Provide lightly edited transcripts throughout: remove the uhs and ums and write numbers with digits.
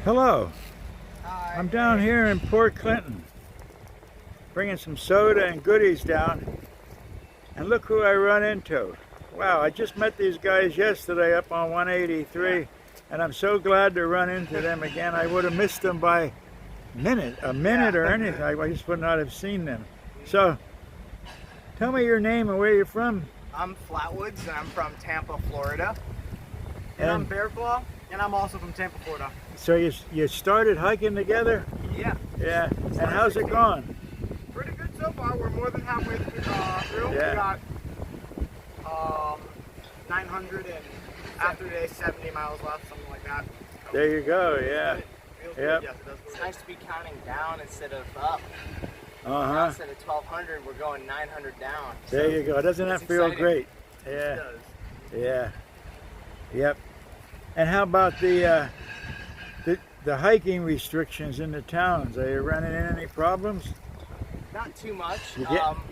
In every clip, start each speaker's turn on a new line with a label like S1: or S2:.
S1: Hello,
S2: Hi.
S1: I'm down here in Port Clinton, bringing some soda and goodies down, and look who I run into. Wow, I just met these guys yesterday up on 183, and I'm so glad to run into them again. I would have missed them by a minute or anything. I just would not have seen them. So, tell me your name and where you're from.
S2: I'm Flatwoods, and I'm from Tampa, Florida. And I'm
S1: And
S2: Bearclaw, and I'm also from Tampa, Florida.
S1: so you started hiking together?
S2: Yeah,
S1: Yeah. And how's it going?
S2: pretty good so far. We're more than halfway through.
S1: Yeah.
S2: We got 900 and after today 70 miles left, something like that.
S1: There you go. Yeah.
S2: Feels
S1: Yep.
S2: good. Yes, it does.
S3: It's nice to be counting down instead of up.
S1: Uh-huh.
S3: Instead of 1,200, we're going 900 down.
S1: There you go. Doesn't that
S3: It's
S1: feel
S3: exciting.
S1: great?
S2: It
S1: Yeah.
S2: does.
S1: Yeah. Yep. And how about the hiking restrictions in the towns? Are you running into any problems?
S3: Not too much.
S1: You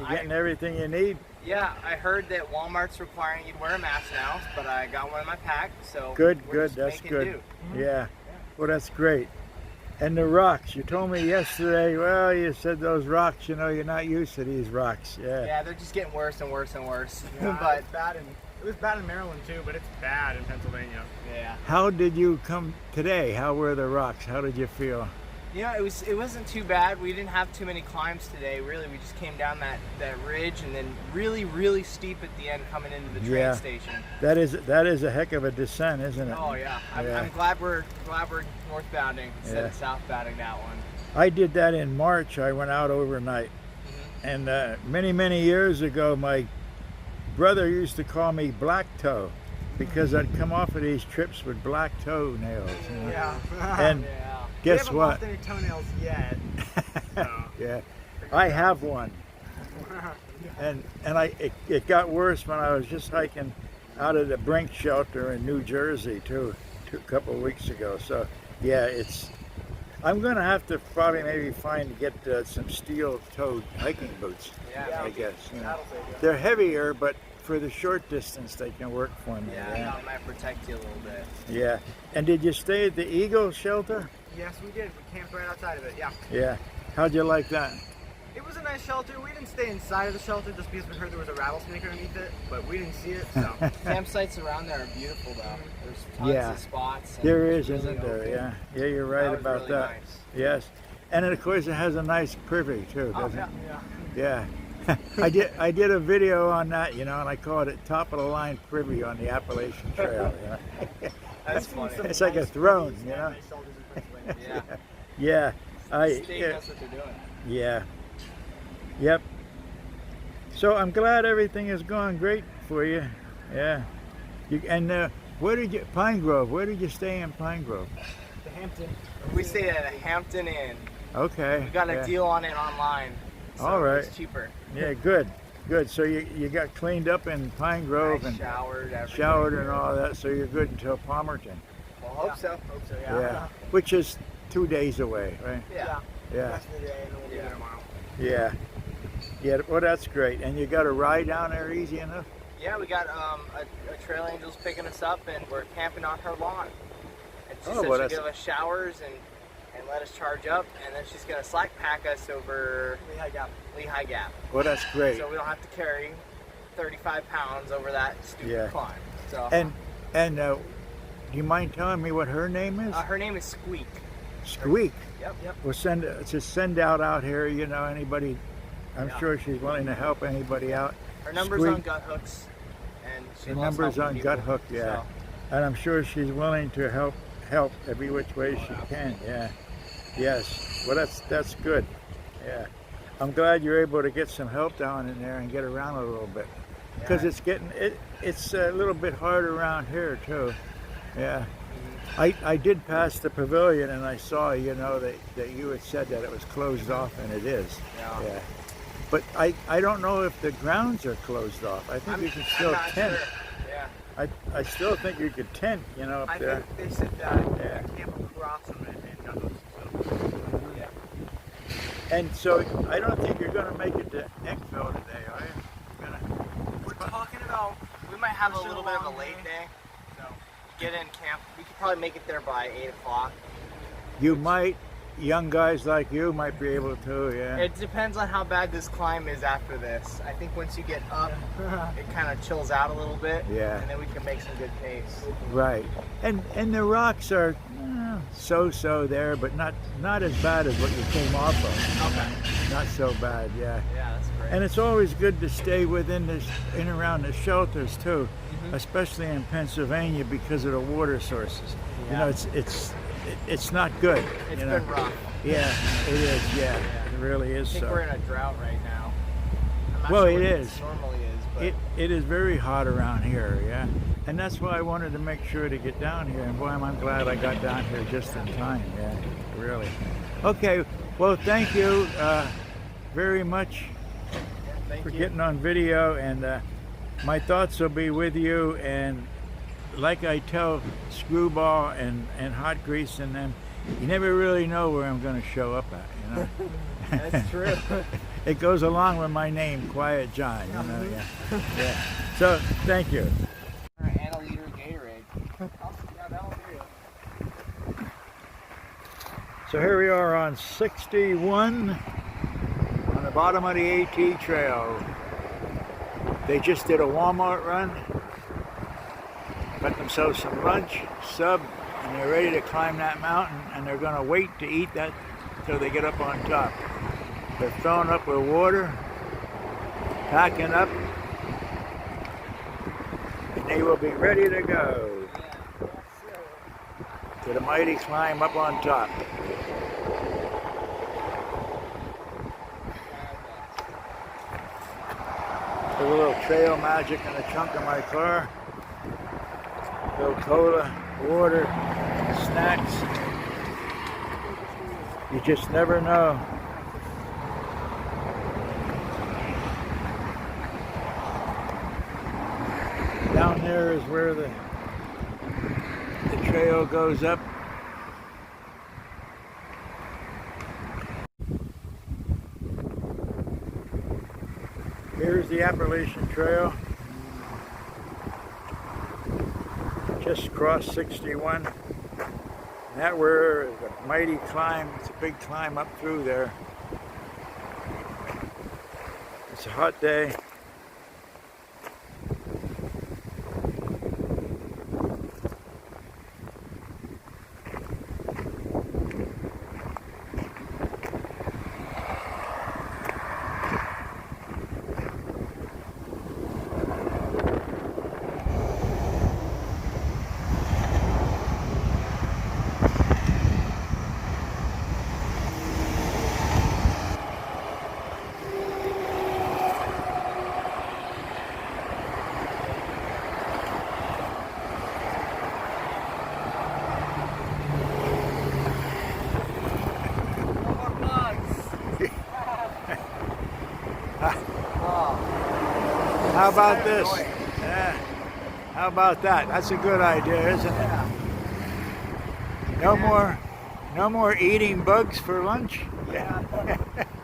S1: getting everything you need?
S3: Yeah, I heard that Walmart's requiring you to wear a mask now, but I got one in my pack, so
S1: Good,
S3: we're
S1: good.
S3: just
S1: That's
S3: making
S1: good.
S3: do.
S1: Yeah. Well, that's great. And the rocks. You told me yesterday. Well, you said those rocks. You know, you're not used to these rocks. Yeah.
S3: Yeah, they're just getting worse and worse and worse.
S2: Yeah,
S3: but
S2: it's bad it was bad in Maryland too, but it's bad in Pennsylvania.
S3: yeah,
S1: How did you come today? How were the rocks? How did you feel?
S3: you know, it wasn't too bad. We didn't have too many climbs today. Really, we just came down that ridge and then really steep at the end coming into the train
S1: Yeah.
S3: station.
S1: That is a heck of a descent, isn't it?
S3: Oh yeah,
S1: Yeah.
S3: I'm glad we're northbounding instead of
S1: Yeah.
S3: southbounding that one.
S1: I did that in March. I went out overnight. And many years ago, my brother used to call me Black Toe because I'd come off of these trips with black toenails. You know?
S2: Yeah.
S1: And
S3: Yeah.
S2: We
S1: guess
S2: haven't
S1: what?
S2: lost any toenails yet. So.
S1: Yeah, I have one. And it got worse when I was just hiking out of the Brink shelter in New Jersey too, a couple of weeks ago. So yeah, I'm gonna have to probably maybe get some steel-toed hiking boots.
S3: Yeah.
S1: I guess. You know.
S2: That'll save you.
S1: They're heavier, but for the short distance, they can work for me.
S3: Yeah, that might protect you a little bit.
S1: Yeah. And did you stay at the Eagle shelter?
S2: Yes, we did. We camped right outside of it. Yeah.
S1: Yeah. How'd you like that?
S2: It was a nice shelter. We didn't stay inside of the shelter just because we heard there was a rattlesnake underneath it, but we didn't see it, so.
S3: Campsites around there are beautiful though. There's tons
S1: Yeah.
S3: of spots. and
S1: There
S3: it's
S1: is,
S3: really
S1: isn't there?
S3: open.
S1: Yeah. Yeah, you're right
S3: That was
S1: about
S3: really
S1: that.
S3: nice.
S1: Yes. And of course, it has a nice privy too,
S2: Oh,
S1: doesn't
S2: yeah.
S1: it? Yeah. I did a video on that, you know, and I called it top of the line privy on the Appalachian Trail. You know?
S3: That's funny.
S1: It's like a throne, you know.
S2: Nice shelters in Pennsylvania.
S3: Yeah.
S1: Yeah.
S3: State knows what they're doing.
S1: Yeah. Yep. So I'm glad everything is going great for you. Yeah. Where did you Pine Grove? Where did you stay in Pine Grove?
S2: The Hampton.
S3: We stayed at a Hampton Inn.
S1: Okay.
S3: We got a
S1: yeah.
S3: deal on it online. So
S1: All right.
S3: It's cheaper.
S1: Yeah, good. Good. So you got cleaned up in Pine Grove
S3: I
S1: and
S3: showered, everything.
S1: showered and all that, so you're good until Palmerton.
S3: Well, hope so.
S2: Hope so,
S1: Yeah.
S2: yeah.
S1: Which is 2 days away, right?
S3: Yeah.
S1: Yeah.
S2: Rest of the day, and then we'll be
S3: Yeah.
S2: there tomorrow.
S1: Yeah. Yeah. Well, that's great. And you got a ride down there easy enough?
S3: Yeah, we got a trail angel's picking us up, and we're camping on her lawn. And she
S1: Oh,
S3: said
S1: well,
S3: she'll
S1: that's-
S3: give us showers and let us charge up, and then she's gonna slack pack us over
S2: Lehigh Gap.
S3: Lehigh Gap,
S1: Well, that's great.
S3: so we don't have to carry 35 pounds over that stupid
S1: Yeah.
S3: climb. So
S1: And do you mind telling me what her name is?
S3: her name is Squeak.
S1: Squeak.
S3: Yep.
S1: We'll send out here, you know, anybody. I'm
S3: Yeah.
S1: sure she's willing to help anybody out.
S3: Her number's
S1: Squeak.
S3: on Gut Hooks, and she
S1: The
S3: loves
S1: number's
S3: helping
S1: on Gut
S3: people,
S1: Hook, yeah.
S3: so.
S1: And I'm sure she's willing to help every which way she can. Yeah. Yes. Well, that's good. Yeah. I'm glad you're able to get some help down in there and get around a little bit, because
S3: Yeah.
S1: it's a little bit hard around here too. Yeah. I did pass the pavilion and I saw, you know, that you had said that it was closed off, and it is.
S3: Yeah.
S1: Yeah. But I don't know if the grounds are closed off. I think you can still
S3: I'm not
S1: tent.
S3: sure. Yeah.
S1: I still think you could tent, you know, up
S2: I
S1: there.
S2: think they said that
S1: Yeah.
S2: camp across from it and got those. So.
S3: Yeah.
S1: And so I don't think you're going to make it to Eckville today, are you? You're gonna...
S3: We're talking about we might have a
S2: Push it
S3: little bit of a
S2: along
S3: late
S2: day.
S3: day. So get in camp. We could probably make it there by 8 o'clock.
S1: You might, young guys like you might be able to, yeah.
S3: It depends on how bad this climb is after this. I think once you get up, it kind of chills out a little bit.
S1: Yeah.
S3: And then we can make some good pace.
S1: Right. And the rocks are so-so there, but not as bad as what you came off of.
S3: Okay.
S1: Not so bad, yeah.
S3: Yeah, that's great.
S1: And it's always good to stay within this, in and around the shelters too, especially in Pennsylvania because of the water sources. You know, it's not good.
S3: It's
S1: you know?
S3: been rough.
S1: Yeah, it is. Yeah, it really is.
S3: I think
S1: So.
S3: we're in a drought right now. I'm not
S1: Well,
S3: sure
S1: it
S3: what
S1: is.
S3: normally is, but
S1: It is very hot around here, yeah. And that's why I wanted to make sure to get down here. And boy, I'm glad I got down here just in time, yeah, really. Okay, well, thank you very much
S3: thank
S1: for
S3: you.
S1: getting on video. And my thoughts will be with you. And like I tell Screwball and Hot Grease and them, you never really know where I'm going to show up at, you know.
S3: That's true.
S1: It goes along with my name, Quiet John, you know, yeah. Yeah. So, thank you.
S3: And a liter of Gatorade. Yeah, that'll do.
S1: So here we are on 61 on the bottom of the AT trail. They just did a Walmart run, got themselves some lunch, sub, and they're ready to climb that mountain, and they're going to wait to eat that until they get up on top. They're filling up with water, packing up, and they will be ready to go to the mighty climb up on top. There's a little trail magic in the trunk of my car. Little cola, water, snacks. You just never know. Down there is where the trail goes up. Here's the Appalachian Trail. Just crossed 61. That where the mighty climb, it's a big climb up through there. It's a hot day. How about this? Yeah. How about that? That's a good idea, isn't it? No more eating bugs for lunch.
S3: Yeah.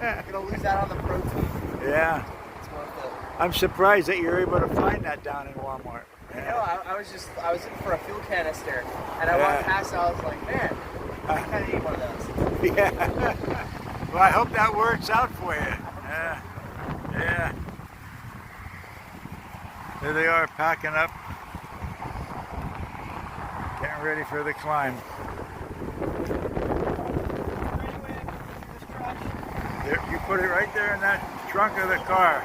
S3: I'm gonna lose out on the protein.
S1: Yeah.
S3: It's worth it.
S1: I'm surprised that you're able to find that down in Walmart.
S3: You know, I was looking for a fuel canister, and I walked past, and I was like, man, I kind of need one of those.
S1: Yeah. Well, I hope that works out for you. Yeah. Yeah. There they are, packing up, getting ready for the climb. There, you put it right there in that trunk of the car.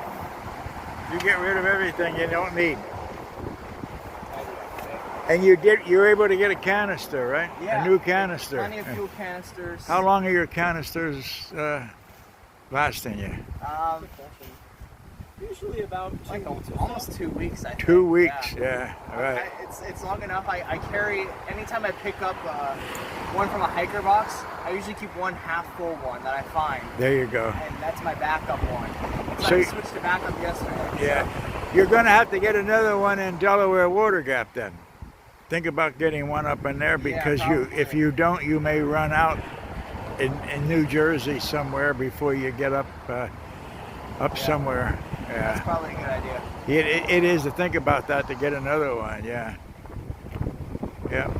S1: You get rid of everything you don't need. And you were able to get a canister, right?
S3: Yeah.
S1: A new canister.
S3: Plenty of fuel canisters.
S1: How long are your canisters lasting you?
S2: Usually about
S3: almost 2 weeks, I think.
S1: 2 weeks, yeah. All right.
S3: It's long enough. I carry, anytime I pick up one from a hiker box, I usually keep one half full one that I find.
S1: There you go.
S3: And that's my backup one.
S1: So
S3: I switched to backup yesterday.
S1: Yeah. You're going to have to get another one in Delaware Water Gap then. Think about getting one up in there because if you don't, you may run out in New Jersey somewhere before you get up somewhere. Yeah.
S3: That's probably a good idea.
S1: It is to think about that, to get another one, yeah. Yeah.